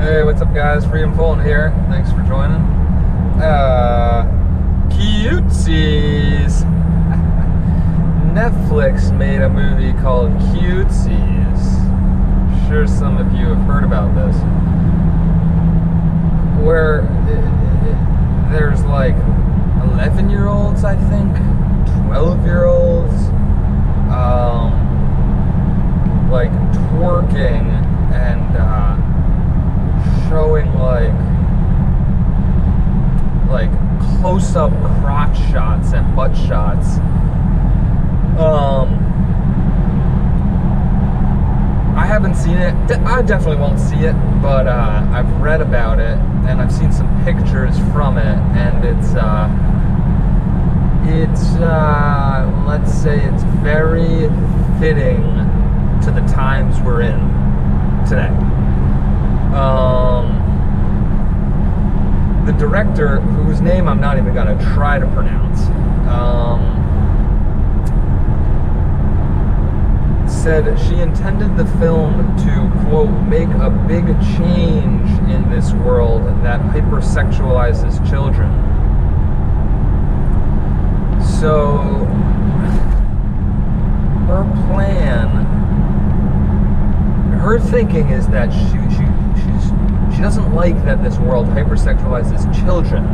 Hey, what's up, guys? Free and Phone here. Thanks for joining. Cuties. Netflix made a movie called Cuties. Sure, some of you have heard about this. Where there's like 11-year-olds, I think, 12-year-olds, like twerking and showing like close-up crotch shots and butt shots. I haven't seen it. I definitely won't see it, but I've read about it and I've seen some pictures from it, and it's let's say it's very fitting to the times we're in today. The director, whose name I'm not even going to try to pronounce, said she intended the film to, quote, make a big change in this world that hypersexualizes children. So, her plan, her thinking is that she doesn't like that this world hypersexualizes children.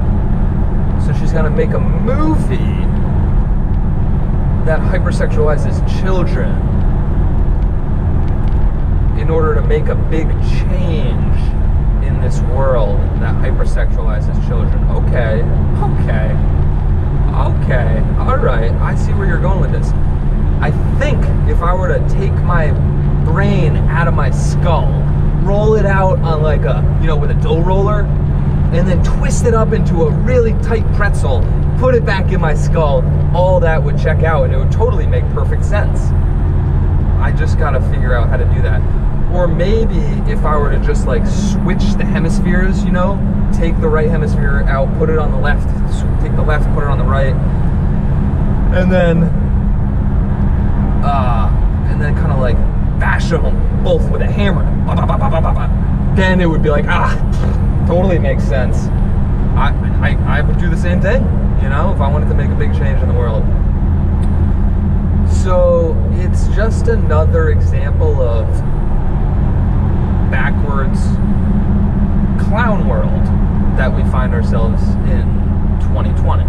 So she's going to make a movie that hypersexualizes children in order to make a big change in this world that hypersexualizes children. Okay, all right, I see where you're going with this. I think if I were to take my brain out of my skull, roll it out on like with a dough roller, and then twist it up into a really tight pretzel, put it back in my skull, all that would check out and it would totally make perfect sense. I just gotta figure out how to do that. Or maybe if I were to just like switch the hemispheres, take the right hemisphere out, put it on the left, take the left, put it on the right, and then kind of like bash them both with a hammer. Then it would be like, totally makes sense. I would do the same thing, if I wanted to make a big change in the world. So it's just another example of backwards clown world that we find ourselves in 2020.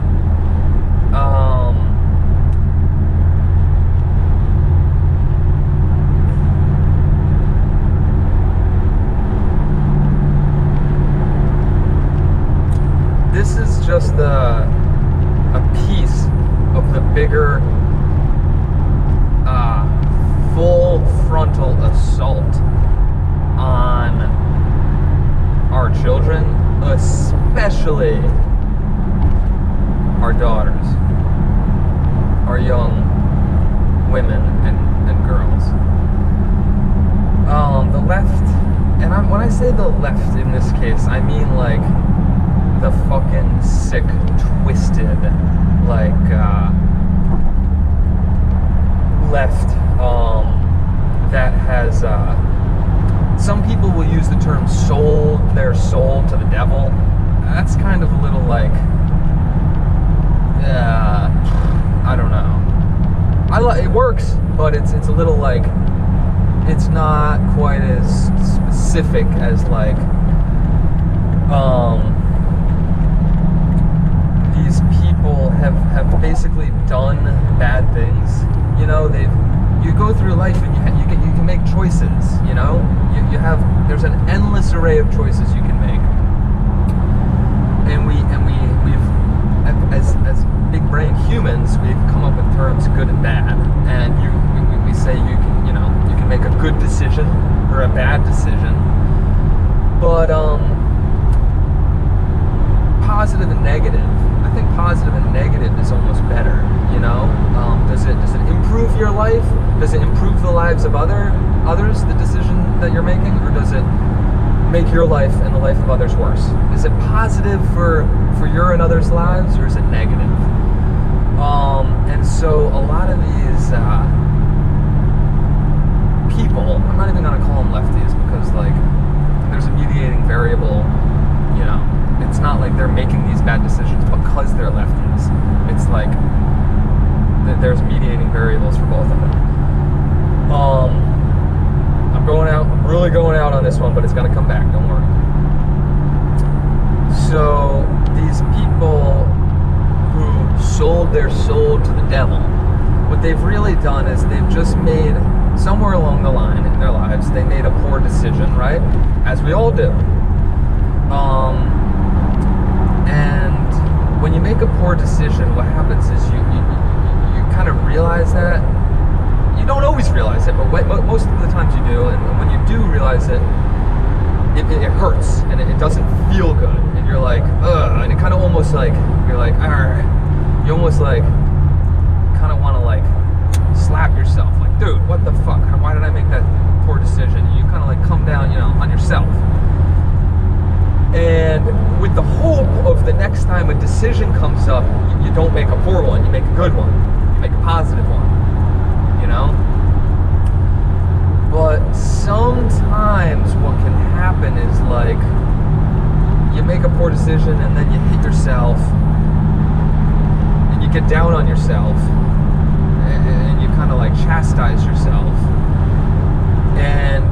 This is just a piece of the bigger full frontal assault on our children, especially our daughters, our young women and girls. The left, and when I say the left in this case, I mean like the fucking sick, twisted, left, that has, some people will use the term sold their soul to the devil. That's kind of a little like, I don't know. It works, but it's a little like, it's not quite as specific as like, these people have basically done bad things. You go through life and you can make choices. There's an endless array of choices you can make, and we've as big brain humans, we've come up with terms good and bad, and we say you can make a good decision or a bad decision, but positive and negative. I think positive and negative is almost better, does it improve your life? Does it improve the lives of others, the decision that you're making? Or does it make your life and the life of others worse? Is it positive for your and others' lives, or is it negative? And so a lot of these people, I'm not even going to call them lefties, because there's a mediating variable they're making these bad decisions because they're lefties. It's like there's mediating variables for both of them. I'm really going out on this one, but it's gonna come back, don't worry. So these people who sold their soul to the devil, what they've really done is they've just made, somewhere along the line in their lives, they made a poor decision, right? As we all do. And when you make a poor decision, what happens is you kind of realize that. You don't always realize it, but most of the times you do. And when you do realize it, it hurts and it doesn't feel good. And you're like, ugh. And it kind of almost like, you're like, argh. You almost like, kind of want to like slap yourself. Like, dude, what the fuck? Why did I make that poor decision? You kind of like come down, on yourself. And with the hope of the next time a decision comes up, you don't make a poor one, you make a good one. You make a positive one. But sometimes what can happen is like you make a poor decision and then you hit yourself and you get down on yourself and you kind of like chastise yourself, and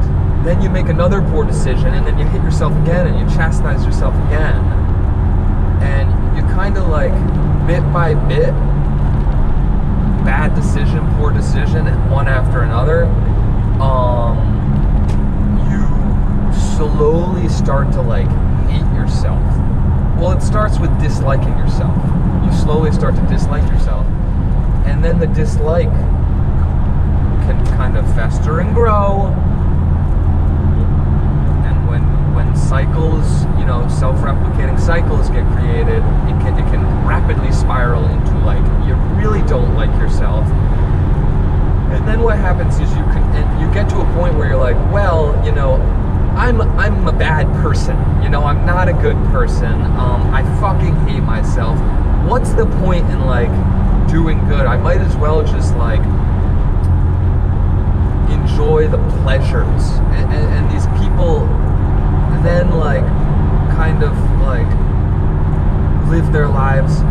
then you make another poor decision and then you hit yourself again and you chastise yourself again, and you kind of like bit by bit, bad decision, poor decision, and one after another, you slowly start to like hate yourself. Well, it starts with disliking yourself. You slowly start to dislike yourself, and then the dislike can kind of fester and grow. And when cycles, self-replicating cycles get created, it can rapidly spiral into like you really don't like yourself. And then what happens is you get to a point where you're like, well, I'm a bad person. I'm not a good person. I fucking hate myself. What's the point in like doing good? I might as well just like enjoy the pleasures. And these people then like kind of like live their lives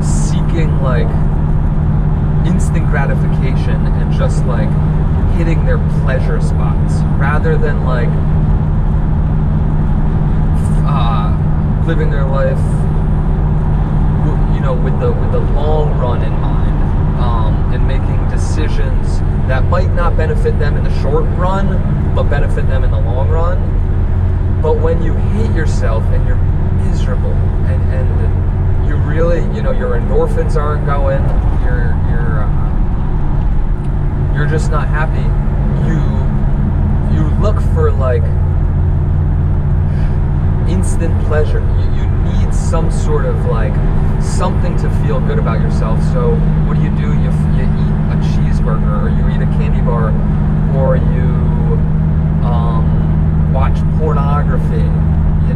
seeking like instant gratification and just like hitting their pleasure spots rather than like living their life with the long run in mind, and making decisions that might not benefit them in the short run but benefit them in the long run. But when you hate yourself and you're miserable and you really, your endorphins aren't going, you're just not happy, you look for like instant pleasure. You need some sort of like something to feel good about yourself. So what do? You eat a cheeseburger, or you eat a candy bar, or you watch pornography, you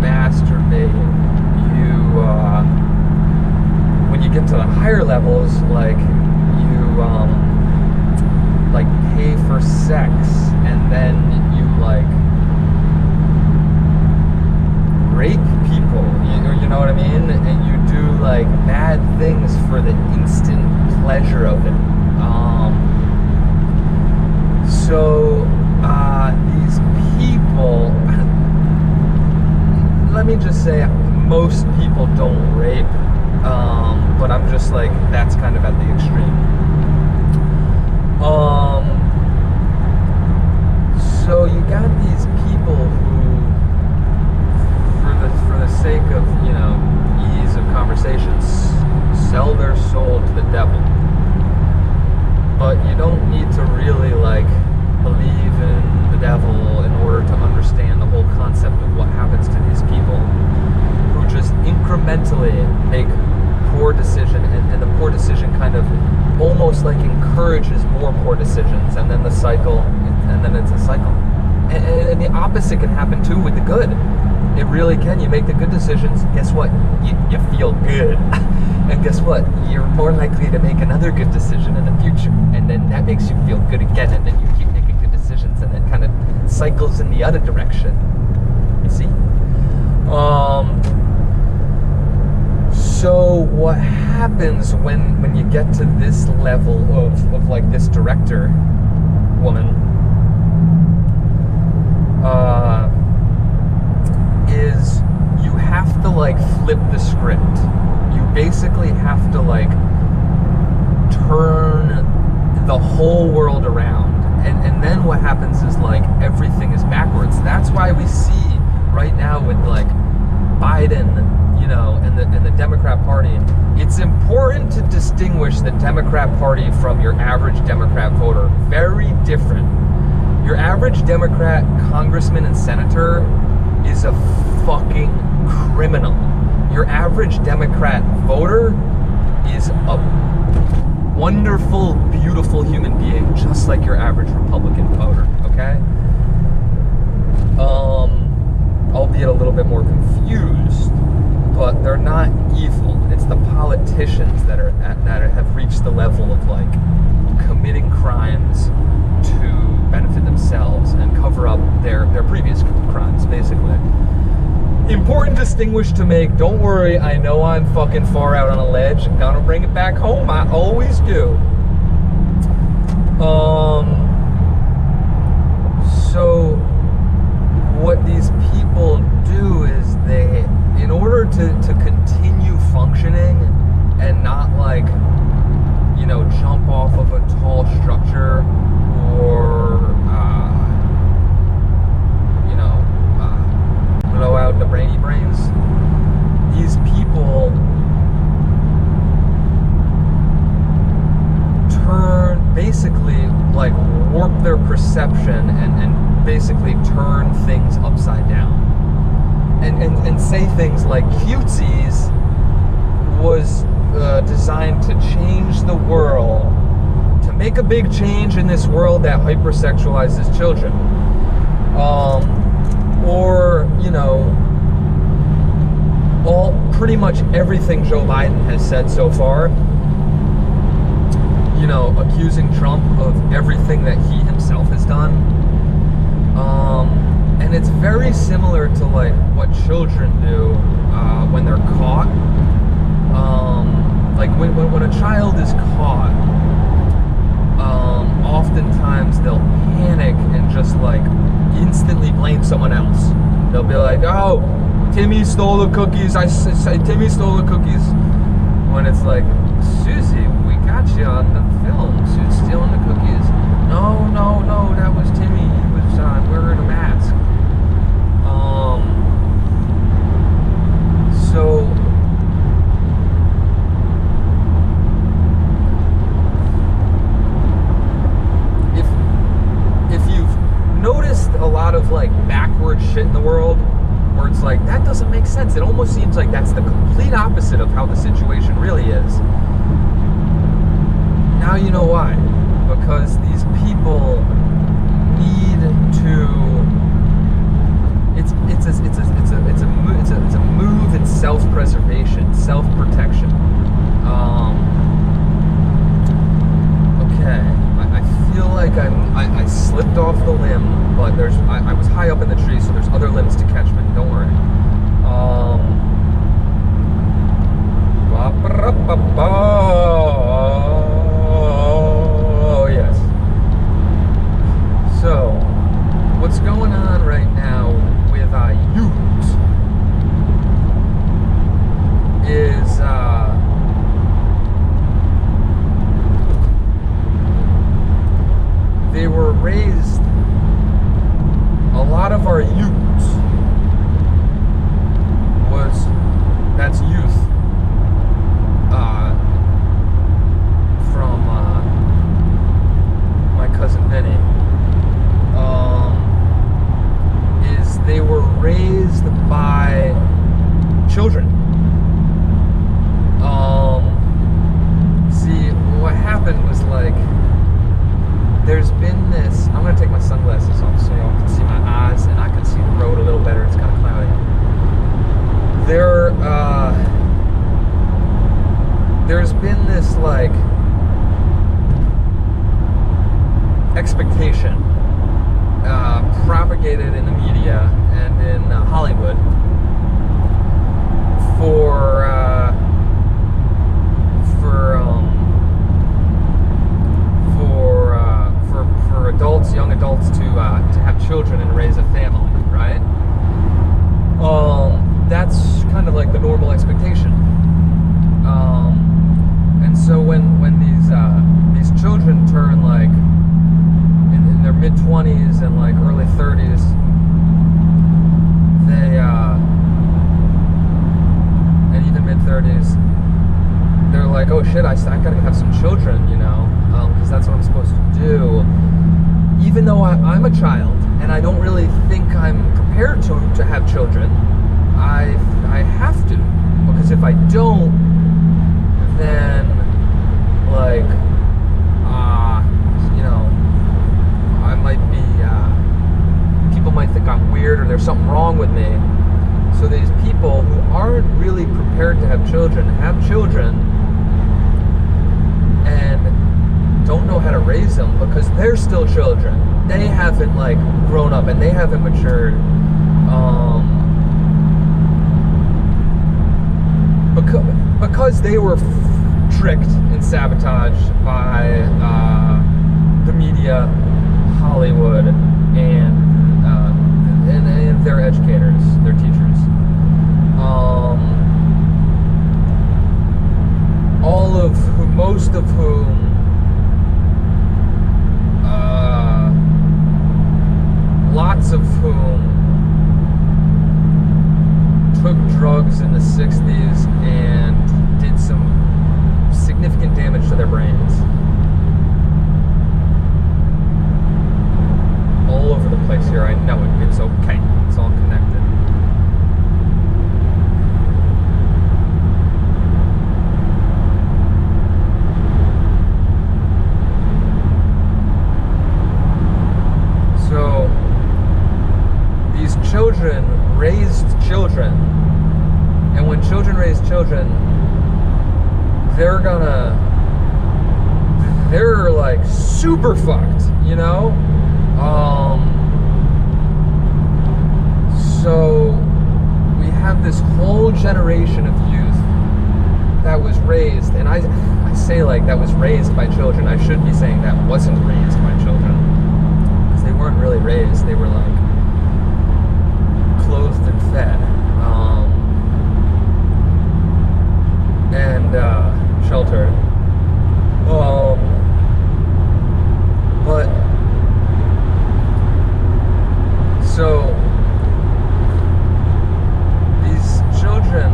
masturbate, when you get to the higher levels, like you like pay for sex, and then you like rape people, you know what I mean? And you do like bad things for the instant pleasure of it. So these people, let me just say, most people don't rape, but I'm just like, that's kind of at the extreme. So you got these people who, for the sake of, ease of conversations, sell their soul to the devil. But you don't need to really like believe in the devil in order to understand the whole concept of what happens to these people who just incrementally make poor decision, and the poor decision kind of almost like encourages more poor decisions, and then the cycle, and then it's a cycle. And the opposite can happen too with the good. It really can. You make the good decisions, guess what? You feel good. And guess what? You're more likely to make another good decision in the future. And then that makes you feel good again, and then you keep making good decisions, and it kind of cycles in the other direction. You see? So what happens when you get to this level of like this director woman is you have to like flip the script. You basically have to like turn the whole world around, and then what happens is like everything is backwards. That's why we see right now with like Biden, you know, and the Democrat Party, it's important to distinguish the Democrat Party from your average Democrat voter. Very different. Your average Democrat congressman and senator is a fucking criminal. Your average Democrat voter is a wonderful, beautiful human being, just like your average Republican voter, okay? Albeit a little bit more confused, but they're not evil. It's the politicians that have reached the level of like committing crimes to benefit themselves and cover up their previous crimes, basically. Important distinguish to make. Don't worry, I know I'm fucking far out on a ledge. I'm gonna bring it back home. I always do. So what these people do is they, in order to continue functioning and not like, you know, jump off of a tall structure or blow out the brainy brains, these people basically like warp their perception and basically turn things upside down and say things like Cuties was designed to change the world, to make a big change in this world that hypersexualizes children, or you know, pretty much everything Joe Biden has said so far, you know, accusing Trump of everything that he himself has done. And it's very similar to like what children do when they're caught. Like when a child is caught, oftentimes they'll panic and just like instantly blame someone else. They'll be like, "Oh, Timmy stole the cookies. Timmy stole the cookies." When it's like, Susie, we got you on the film. Sue's stealing the cookies. No, that was Timmy. He was wearing a mask. So if you've noticed a lot of like backward shit in the world, where it's like, that doesn't make sense. It almost seems like that's the complete opposite of how the situation really is. Now you know why. Because these people need to. It's a move in self-preservation, self-protection. Okay, I feel like I slipped off the limb, but I was high up in the tree, so there's other limbs to catch me. Don't worry. Oh yes. So, what's going on right now with youth is they were raised. A lot of our youth that's youth from my cousin Vinny, is they were raised by children. See, what happened was like, there's been this, I'm gonna take my sunglasses off so y'all can see my eyes and I can see the road a little better. It's kind of cloudy. There's been this like expectation propagated in the media and in Hollywood adults to have children and raise a family, right? That's kind of like the normal expectation. And so when these children turn like in their mid-20s and like early 30s, they and even mid-30s, they're like, oh shit, I gotta have some children, you know, because that's what I'm supposed to do. Even though I'm a child and I don't really think I'm prepared to have children, I have to, because if I don't, then like you know, I might be people might think I'm weird or there's something wrong with me. So these people who aren't really prepared to have children and don't know how to raise them because they're still children. They haven't like grown up and they haven't matured. Because they were tricked and sabotaged by the media, Hollywood, and their educators, their teachers. Most of whom lots of whom took drugs in the 60s and did some significant damage to their brains. All over the place here, I know it. It's okay. It's all connected. So, these children raised children, and when children raise children, they're like super fucked, you know? So we have this whole generation of youth that was raised, and I say like that was raised by children. I should be saying that wasn't raised by children, because they weren't really raised. They were like clothed and fed, and sheltered. But so these children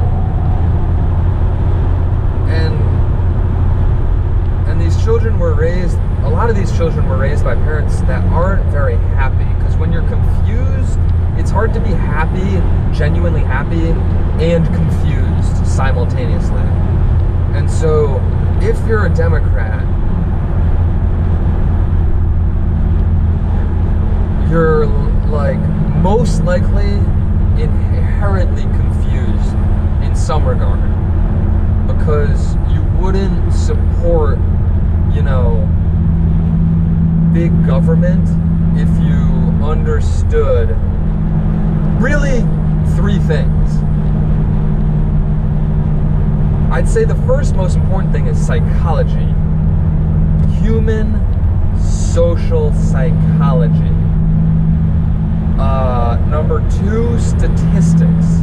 and these children were raised, a lot of these children were raised by parents that aren't very happy, because when you're confused, it's hard to be happy, genuinely happy, and confused simultaneously. And so if you're a Democrat, you're like most likely inherently confused in some regard, because you wouldn't support, you know, big government if you understood really three things. I'd say the first most important thing is psychology. Human social psychology. Number 2, statistics.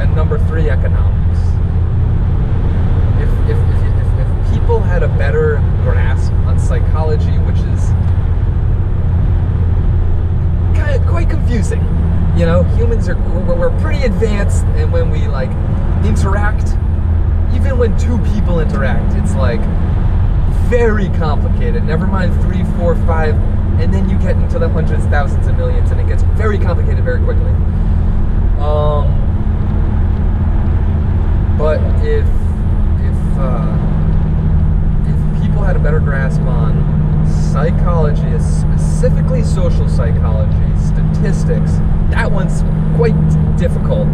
And number 3, economics. If people had a better grasp on psychology, which is quite confusing. You know, humans we're pretty advanced, and when we like interact, even when two people interact, it's like very complicated. Never mind 3, 4, 5, and then you get into the hundreds, thousands, and millions, and it gets very complicated very quickly. But if people had a better grasp on psychology, specifically social psychology, statistics, that one's quite difficult,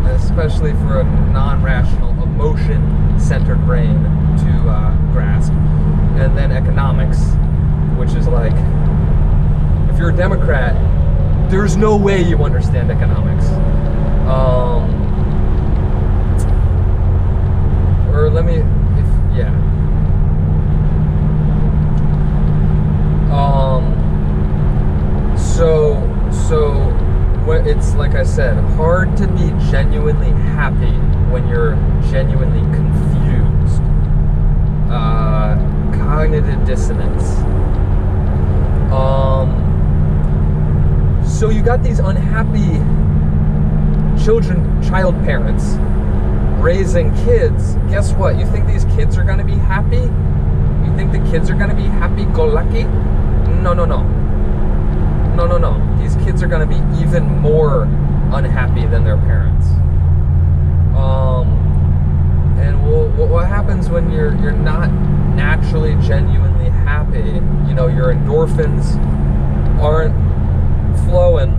especially for a non-rational, emotion-centered brain to grasp. And then economics, which is like, if you're a Democrat, there's no way you understand economics. it's like I said, hard to be genuinely happy when you're genuinely confused. Cognitive dissonance. So you got these unhappy child parents raising kids. Guess what? You think these kids are going to be happy? You think the kids are going to be happy-go-lucky? No. These kids are going to be even more unhappy than their parents. And what happens when you're not naturally, genuinely happy? You know, your endorphins aren't flowing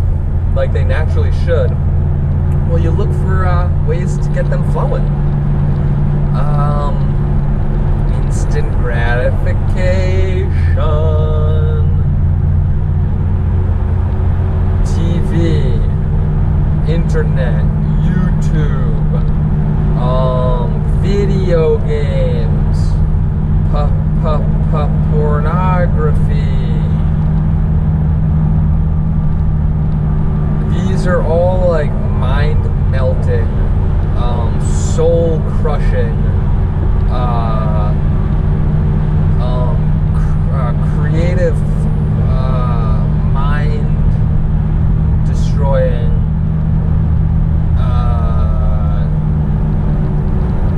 like they naturally should. Well, you look for ways to get them flowing. Instant gratification. TV, internet, YouTube, video games, pornography. These are all like mind-melting, soul-crushing, creative, mind-destroying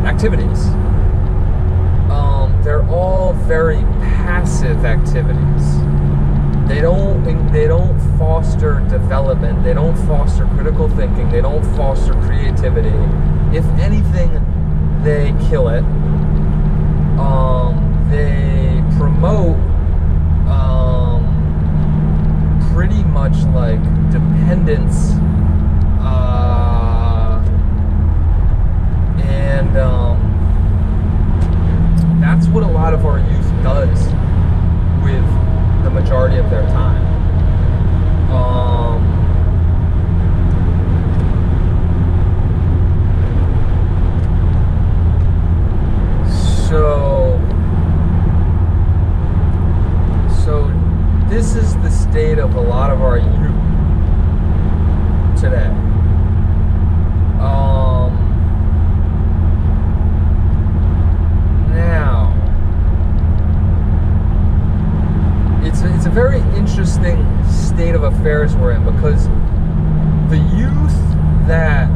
activities. They're all very passive activities. They don't foster development. They don't foster critical thinking. They don't foster creativity. If anything, they kill it. They promote pretty much like dependence, and that's what a lot of our youth does with the majority of their time. So this is the state of a lot of our youth today. Now, it's a very interesting state of affairs we're in, because the youth that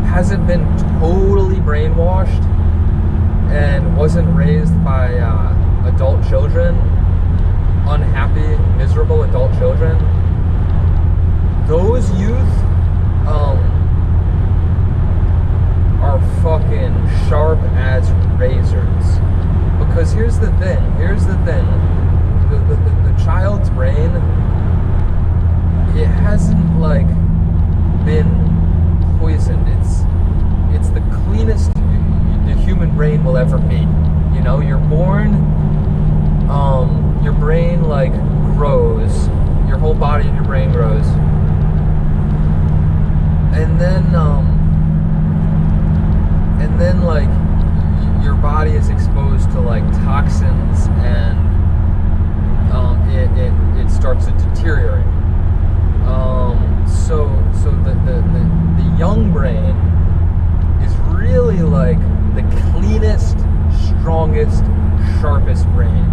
hasn't been totally brainwashed and wasn't raised by adult children, unhappy, miserable adult children, those youth are fucking sharp as razors. Because here's the thing, the child's brain, it hasn't like been poisoned. It's the cleanest the human brain will ever be. You know, you're born, your brain like grows, your whole body and your brain grows, and then like your body is exposed to like toxins, and it starts to deteriorate. So the young brain is really like the cleanest, strongest, sharpest brain.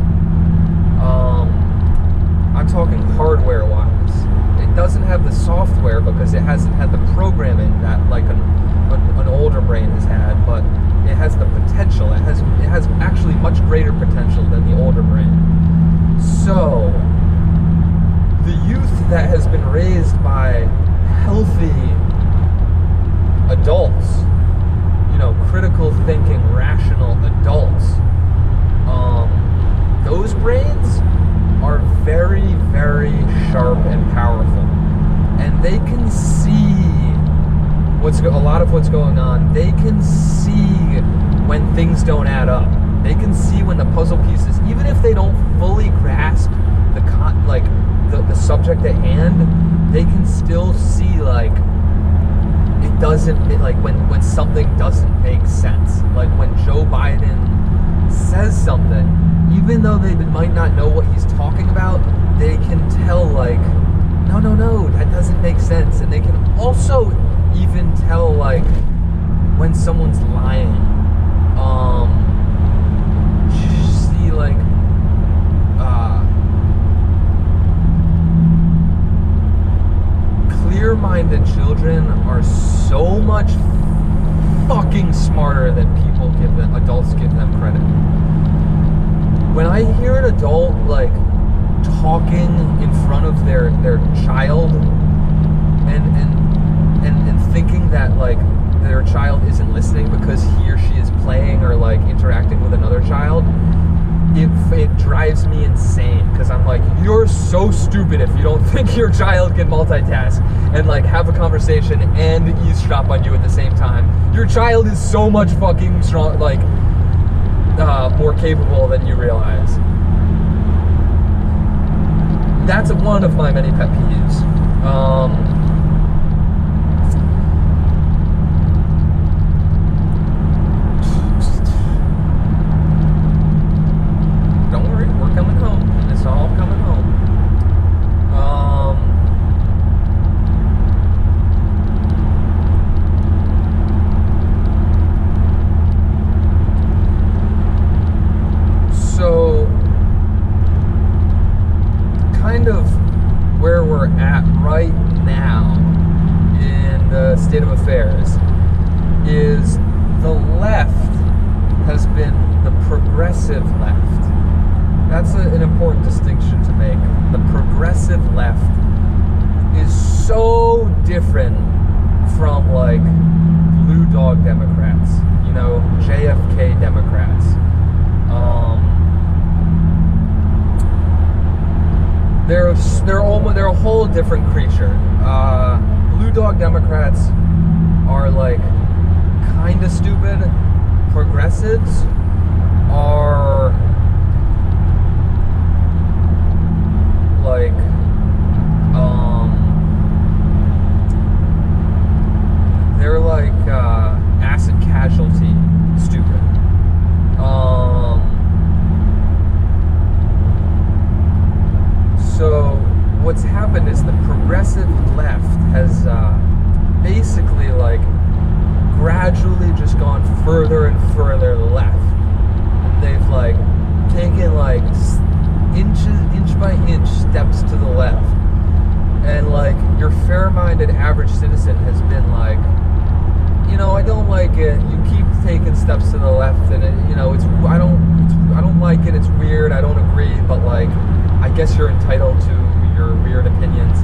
I'm talking hardware-wise. It doesn't have the software because it hasn't had the programming that like an older brain has had, but it has the potential. It has actually much greater potential than the older brain. So the youth that has been raised by healthy adults, you know, critical thinking, rational adults, those brains are very, very sharp and powerful, and they can see a lot of what's going on. They can see when things don't add up. They can see when the puzzle pieces, even if they don't fully grasp the subject at hand, they can still see like when something doesn't make sense. Like when Joe Biden says something, even though they might not know what he's talking about, they can tell like, no, sense, and they can also even tell like when someone's lying. See, like clear-minded children are so much fucking smarter than adults give them credit. When I hear an adult like talking in front of their child and thinking that like their child isn't listening because he or she is playing or like interacting with another child, it drives me insane, because I'm like, you're so stupid if you don't think your child can multitask and like have a conversation and eavesdrop on you at the same time. Your child is so much fucking strong, like more capable than you realize. That's one of my many pet peeves. Don't worry, we're coming home. It's all coming home. So, kind of where we're at right now in the state of affairs is the left has been the progressive left. That's an important distinction to make. The progressive left is so different from like blue dog Democrats, you know, JFK Democrats. They're a whole different creature. Blue dog Democrats are like kind of stupid. Progressives are like they're like acid casualty stupid. So what's happened is the progressive left has basically like gradually just gone further and further left. They've like taken like inch by inch steps to the left, and like your fair-minded average citizen has been like, you know, I don't like it. You keep taking steps to the left, and it, you know, I don't like it. It's weird. I don't agree, but like, I guess you're entitled to your weird opinions.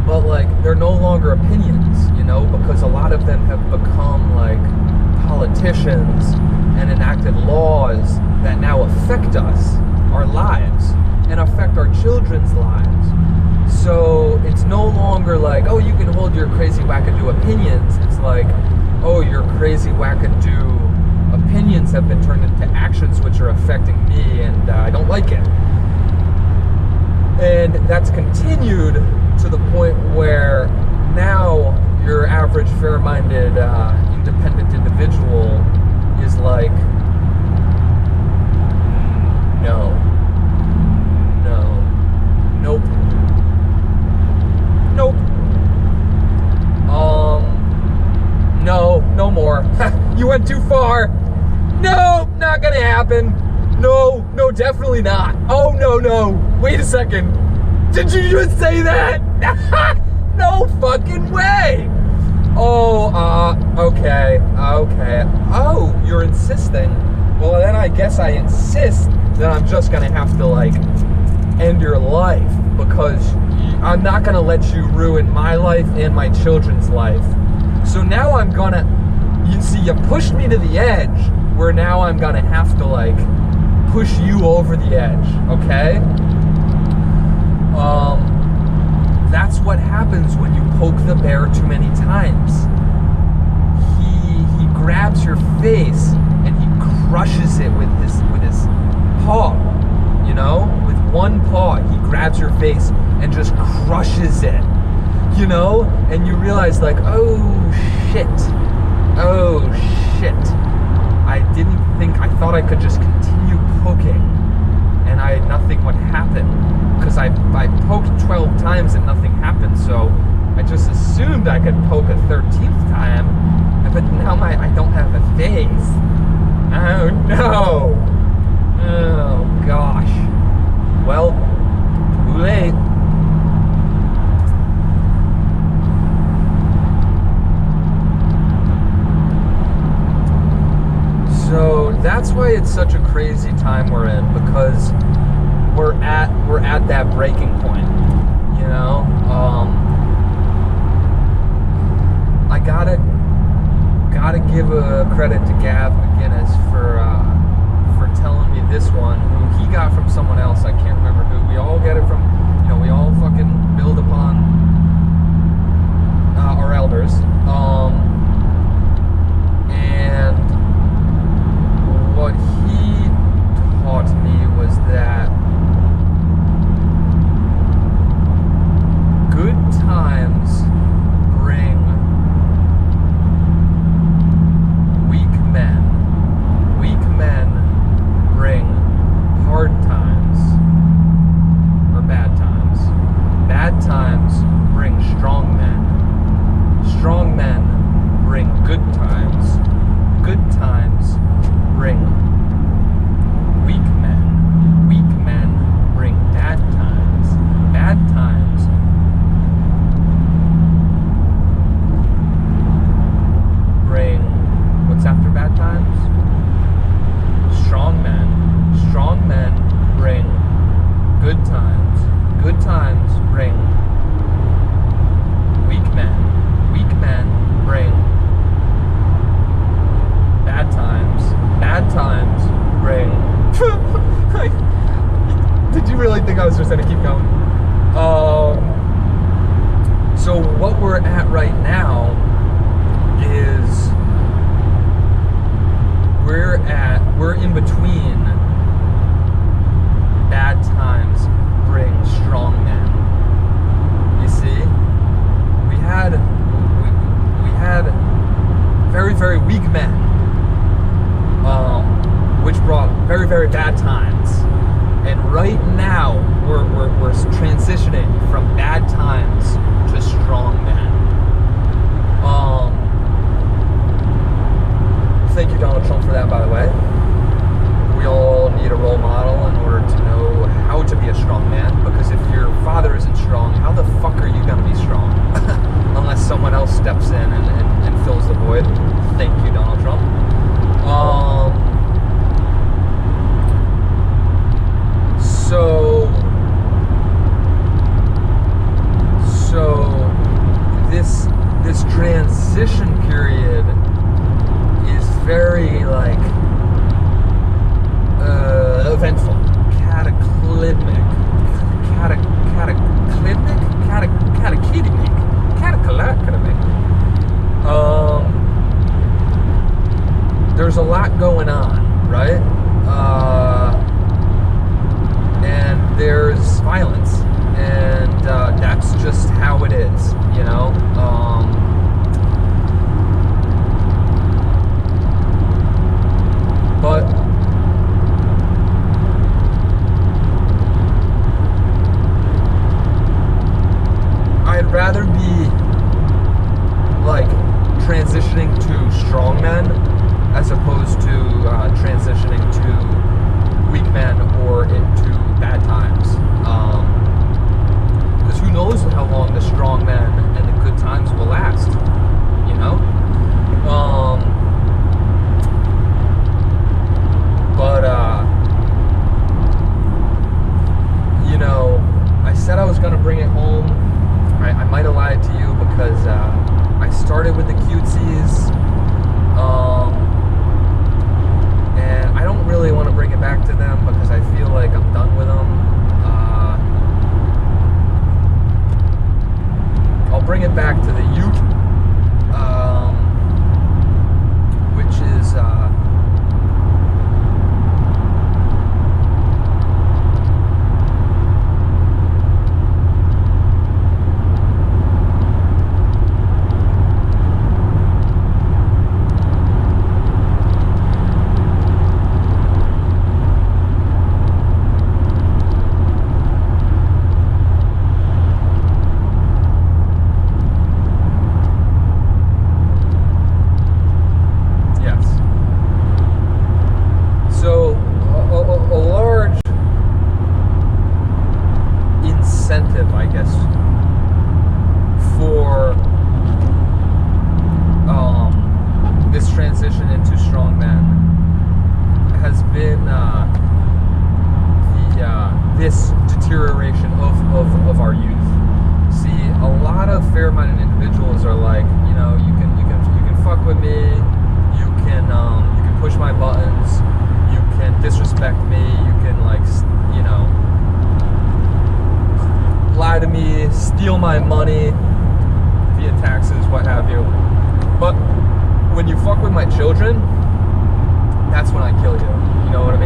But like, they're no longer opinions, you know, because a lot of them have become like politicians and enacted laws that now affect us, our lives, and affect our children's lives. So it's no longer like, oh, you can hold your crazy wackadoo opinions. It's like, oh, your crazy wackadoo opinions have been turned into actions which are affecting me, and I don't like it. And that's continued to the point where now your average fair-minded independent individual is like, no, nope, no more. You went too far. No, not gonna happen. No, definitely not. Oh, no. Wait a second. Did you just say that? No fucking way. Oh, okay. Oh, you're insisting. Well, then I guess I insist that I'm just gonna have to, like, end your life, because I'm not gonna let you ruin my life and my children's life. So now I'm gonna, you see, you pushed me to the edge, where now I'm gonna have to, like, push you over the edge, okay? That's what happens when you poke the bear too many times. He grabs your face and he crushes it with his paw, you know? With one paw, he grabs your face and just crushes it, you know? And you realize, like, oh shit. I thought I could just continue poking and nothing would happen, because I I poked 12 times and nothing happened, so I just assumed I could poke a 13th time, but now I don't have a phase. Oh no! Oh gosh. Well, too late. So that's why it's such a crazy time we're in, because we're at that breaking point, you know. I gotta give a credit to Gav McGinnis for telling me this one, who he got from someone else. I can't remember who. We all get it from, you know, we all fucking build upon our elders. And what he taught me was that good times bring weak men. Weak men bring hard times, or bad times. Bad times bring strong men. Strong men bring good times. Good times bring weak men. Weak men bring bad times. Bad times bring, what's after bad times? Strong men. Strong men bring good times. Good times bring weak men. Weak men bring bad times. Bad times bring. Did you really think I was just gonna keep going? So what we're at right now is we're in between. Bad times bring strong men. You see, we had very, very weak men, which brought very, very bad times. And right now we're transitioning from bad times to strong men. Thank you, Donald Trump, for that, by the way. We all need a role model in order to know how to be a strong man, because if your father isn't strong, how the fuck are you going to be strong? Unless someone else steps in and fills the void. Thank you, Donald Trump. So this transition period is very, like, eventful, cataclysmic, there's a lot going on, right? And there's violence, and that's just how it is, you know. But I'd rather be, like, transitioning to strong men as opposed to transitioning to weak men or into bad times. Because who knows how long the strong men and the good times will last, you know? You know, I said I was going to bring it home. I might have lied to you, because I started with the Cuties, and I don't really want to bring it back to them because I feel like I'm done with them. I'll bring it back to the Ute, which is guess, for this transition into strong men has been this deterioration of our youth. See, a lot of fair-minded individuals are like, you know, you can fuck with me, you can push my buttons, you can disrespect me, you can, like, you know, lie to me, steal my money via taxes, what have you. But when you fuck with my children, that's when I kill you. You know what I mean?